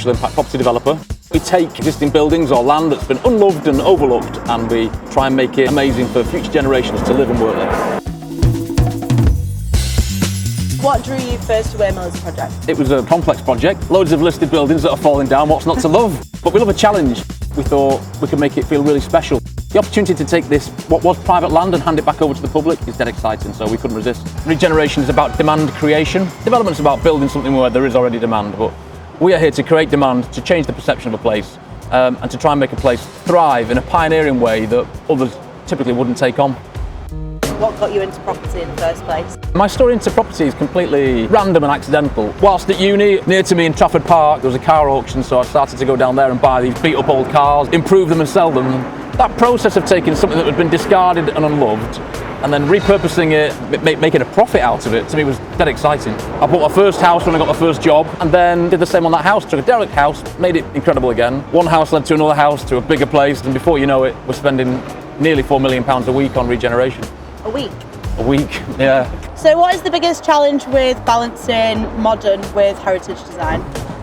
social impact property developer. We take existing buildings or land that's been unloved and overlooked, and we try and make it amazing for future generations to live and work there. What drew you first to Weir Mill as a project? It was a complex project, loads of listed buildings that are falling down, what's not to love? But we love a challenge. We thought we could make it feel really special. The opportunity to take this, what was private land, and hand it back over to the public is dead exciting, so we couldn't resist. Regeneration is about demand creation. Development is about building something where there is already demand, but we are here to create demand, to change the perception of a place, and to try and make a place thrive in a pioneering way that others typically wouldn't take on. What got you into property in the first place? My story into property is completely random and accidental. Whilst at uni, near to me in Trafford Park, there was a car auction, so I started to go down there and buy these beat up old cars, improve them and sell them. That process of taking something that had been discarded and unloved and then repurposing it, making a profit out of it, to me was dead exciting. I bought my first house when I got my first job, and then did the same on that house. Took a derelict house, made it incredible again. One house led to another house, to a bigger place, and before you know it, we're spending nearly £4 million a week on regeneration. A week? A week, yeah. So what is the biggest challenge with balancing modern with heritage design?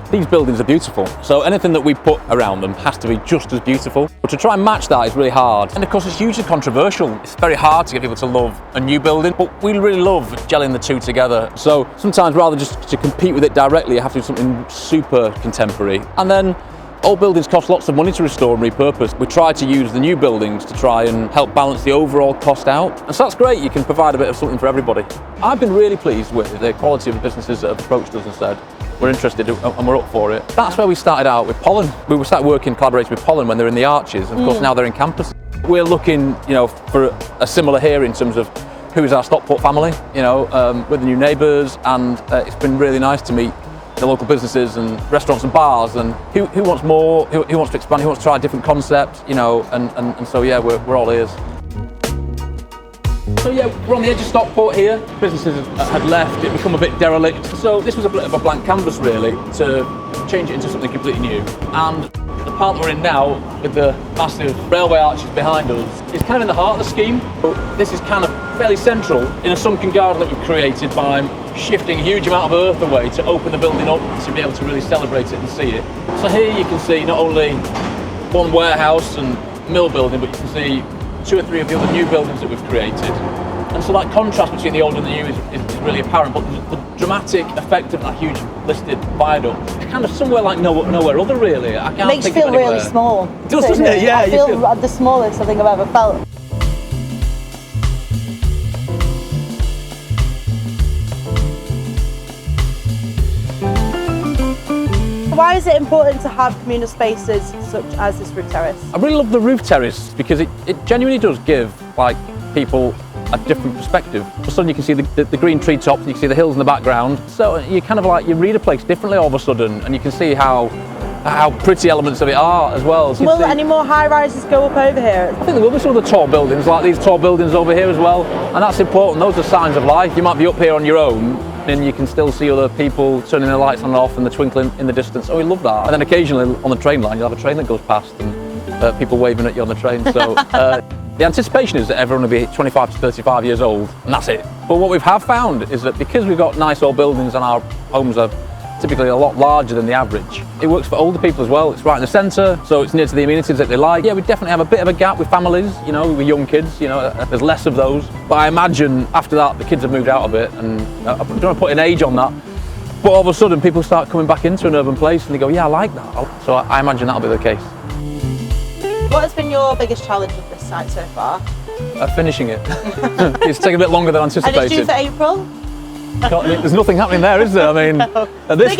These buildings are beautiful, so anything that we put around them has to be just as beautiful. But to try and match that is really hard. And of course it's hugely controversial. It's very hard to get people to love a new building, but we really love gelling the two together. So sometimes rather just to compete with it directly, you have to do something super contemporary. And then old buildings cost lots of money to restore and repurpose. We try to use the new buildings to try and help balance the overall cost out. And so that's great, you can provide a bit of something for everybody. I've been really pleased with the quality of the businesses that have approached us and said, we're interested and we're up for it. That's where we started out with Pollen. We started working, collaborating with Pollen when they're in the Arches, and of course now they're in campus. We're looking, for a similar here in terms of who is our Stockport family, with the new neighbours, and it's been really nice to meet the local businesses and restaurants and bars, and who wants more, who wants to expand, who wants to try a different concept, and so yeah, we're all ears. So yeah, we're on the edge of Stockport here. Businesses had left, it become a bit derelict. So this was a bit of a blank canvas really, to change it into something completely new. And the part that we're in now, with the massive railway arches behind us, is kind of in the heart of the scheme. But this is kind of fairly central in a sunken garden that we've created by shifting a huge amount of earth away to open the building up to be able to really celebrate it and see it. So here you can see not only one warehouse and mill building, but you can see 2 or 3 of the other new buildings that we've created. And so that contrast between the old and the new is really apparent, but the dramatic effect of that huge listed viaduct is kind of somewhere like nowhere other really. I can't Makes you feel really small. It does, doesn't it? Yeah. I feel the smallest I think I've ever felt. Why is it important to have communal spaces such as this roof terrace? I really love the roof terrace because it genuinely does give people a different perspective. All of a sudden you can see the green treetops, and you can see the hills in the background. So you kind of you read a place differently all of a sudden, and you can see how pretty elements of it are as well. So will any more high rises go up over here? I think there will be some of the tall buildings, like these tall buildings over here as well, and that's important. Those are signs of life. You might be up here on your own, and you can still see other people turning their lights on and off and the twinkling in the distance. Oh, we love that. And then occasionally on the train line, you'll have a train that goes past and people waving at you on the train. So the anticipation is that everyone will be 25 to 35 years old, and that's it. But what we have found is that because we've got nice old buildings and our homes are typically a lot larger than the average, it works for older people as well. It's right in the centre, so it's near to the amenities that they like. Yeah, we definitely have a bit of a gap with families, with young kids, there's less of those. But I imagine after that, the kids have moved out a bit, and I don't want to put an age on that, but all of a sudden people start coming back into an urban place and they go, yeah, I like that. So I imagine that'll be the case. What has been your biggest challenge with this site so far? Finishing it. It's taken a bit longer than anticipated. And it's due for April? There's nothing happening there, is there? I mean, no. at this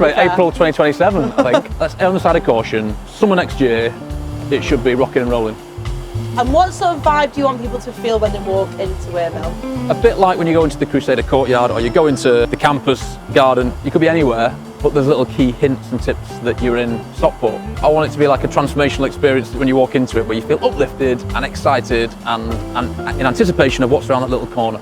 rate, April April 2027, I think. Let's err on the side of caution. Summer next year, it should be rocking and rolling. And what sort of vibe do you want people to feel when they walk into Weir Mill? A bit like when you go into the Crusader courtyard or you go into the campus garden. You could be anywhere, but there's little key hints and tips that you're in Stockport. I want it to be like a transformational experience when you walk into it, where you feel uplifted and excited and in anticipation of what's around that little corner.